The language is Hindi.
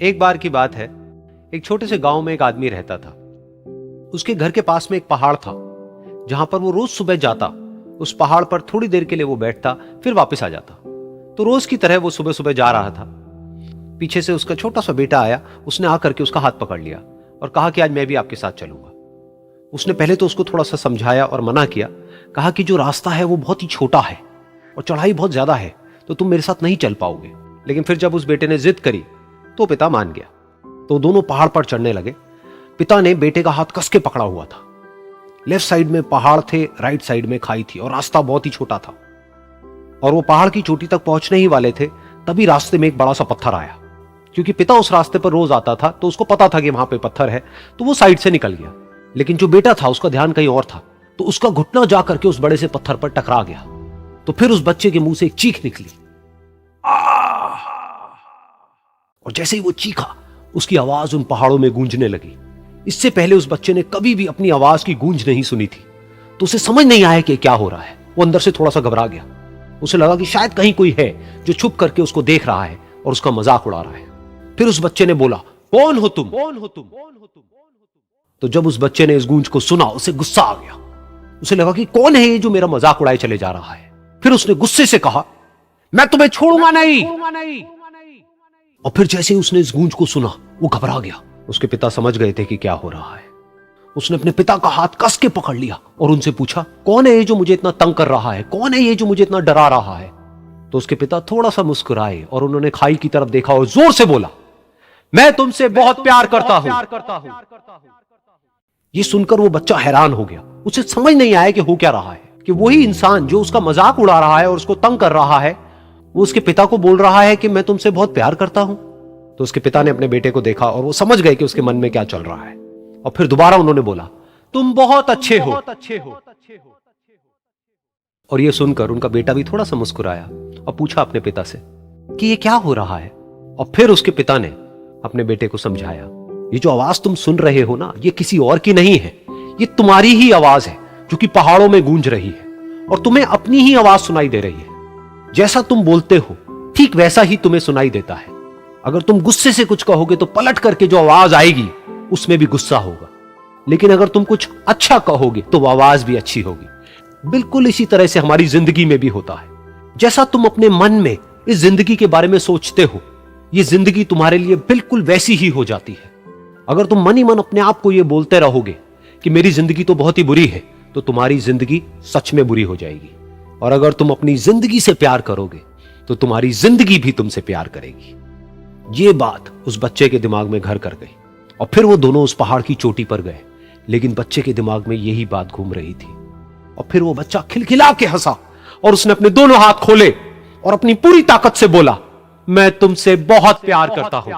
एक बार की बात है, एक छोटे से गांव में एक आदमी रहता था। उसके घर के पास में एक पहाड़ था, जहां पर वो रोज सुबह जाता। उस पहाड़ पर थोड़ी देर के लिए वो बैठता, फिर वापस आ जाता। तो रोज की तरह वो सुबह सुबह जा रहा था। पीछे से उसका छोटा सा बेटा आया। उसने आकर के उसका हाथ पकड़ लिया और कहा कि आज मैं भी आपके साथ चलूंगा। उसने पहले तो उसको थोड़ा सा समझाया और मना किया। कहा कि जो रास्ता है वो बहुत ही छोटा है और चढ़ाई बहुत ज्यादा है, तो तुम मेरे साथ नहीं चल पाओगे। लेकिन फिर जब उस बेटे ने जिद करी तो पिता मान गया। तो दोनों पहाड़ पर चढ़ने लगे। पिता ने बेटे का हाथ कस के पकड़ा हुआ था। लेफ्ट साइड में पहाड़ थे, राइट साइड में खाई थी और रास्ता बहुत ही छोटा था। और वो पहाड़ की चोटी तक पहुंचने ही वाले थे, तभी रास्ते में एक बड़ा सा पत्थर आया। क्योंकि पिता उस रास्ते पर रोज आता था, तो उसको पता था कि वहां पे पत्थर है, तो वो साइड से निकल गया। लेकिन जो बेटा था उसका ध्यान कहीं और था, तो उसका घुटना जा करके उस बड़े से पत्थर पर टकरा गया। तो फिर उस बच्चे के मुंह से एक चीख निकली। और जैसे ही वो चीखा, उसकी आवाज उन पहाड़ों में गूंजने लगी। इससे पहले उस बच्चे ने कभी भी अपनी आवाज की गूंज नहीं सुनी थी, तो उसे समझ नहीं आया कि क्या हो रहा है। वो अंदर से थोड़ा सा घबरा गया। उसे लगा कि शायद कहीं कोई है जो छुप करके उसको देख रहा है और उसका मजाक उड़ा रहा है। फिर उस बच्चे ने बोला, कौन हो तुम? कौन हो तुम? तो जब उस बच्चे ने इस गूंज को सुना, उसे गुस्सा आ गया। उसे लगा कि कौन है ये जो मेरा मजाक उड़ाए चले जा रहा है। फिर उसने गुस्से से कहा, मैं तुम्हें छोड़ूंगा नहीं। और फिर जैसे ही उसने इस गूंज को सुना, वो घबरा गया। उसके पिता समझ गए थे कि क्या हो रहा है। उसने अपने पिता का हाथ कस के पकड़ लिया और उनसे पूछा, कौन है ये जो मुझे इतना तंग कर रहा है? कौन है ये जो मुझे इतना डरा रहा है? तो उसके पिता थोड़ा सा मुस्कुराए और उन्होंने खाई की तरफ देखा और जोर से बोला, मैं तुमसे बहुत प्यार करता हूं। ये सुनकर वो बच्चा हैरान हो गया। उसे समझ नहीं आया कि हो क्या रहा है, कि वही इंसान जो उसका मजाक उड़ा रहा है और उसको तंग कर रहा है, वो उसके पिता को बोल रहा है कि मैं तुमसे बहुत प्यार करता हूं। तो उसके पिता ने अपने बेटे को देखा और वो समझ गए कि उसके मन में क्या चल रहा है। और फिर दोबारा उन्होंने बोला, तुम बहुत अच्छे हो। और ये सुनकर उनका बेटा भी थोड़ा सा मुस्कुराया और पूछा अपने पिता से कि ये क्या हो रहा है। और फिर उसके पिता ने अपने बेटे को समझाया, ये जो आवाज तुम सुन रहे हो ना, ये किसी और की नहीं है, ये तुम्हारी ही आवाज है जो कि पहाड़ों में गूंज रही है और तुम्हें अपनी ही आवाज सुनाई दे रही है। जैसा तुम बोलते हो ठीक वैसा ही तुम्हें सुनाई देता है। अगर तुम गुस्से से कुछ कहोगे तो पलट करके जो आवाज आएगी उसमें भी गुस्सा होगा, लेकिन अगर तुम कुछ अच्छा कहोगे तो वो आवाज भी अच्छी होगी। बिल्कुल इसी तरह से हमारी जिंदगी में भी होता है। जैसा तुम अपने मन में इस जिंदगी के बारे में सोचते हो, ये जिंदगी तुम्हारे लिए बिल्कुल वैसी ही हो जाती है। अगर तुम मन ही मन अपने आप को ये बोलते रहोगे कि मेरी जिंदगी तो बहुत ही बुरी है, तो तुम्हारी जिंदगी सच में बुरी हो जाएगी। और अगर तुम अपनी जिंदगी से प्यार करोगे तो तुम्हारी जिंदगी भी तुमसे प्यार करेगी। ये बात उस बच्चे के दिमाग में घर कर गई और फिर वो दोनों उस पहाड़ की चोटी पर गए। लेकिन बच्चे के दिमाग में यही बात घूम रही थी। और फिर वो बच्चा खिलखिला के हंसा और उसने अपने दोनों हाथ खोले और अपनी पूरी ताकत से बोला, मैं तुमसे बहुत प्यार करता हूं।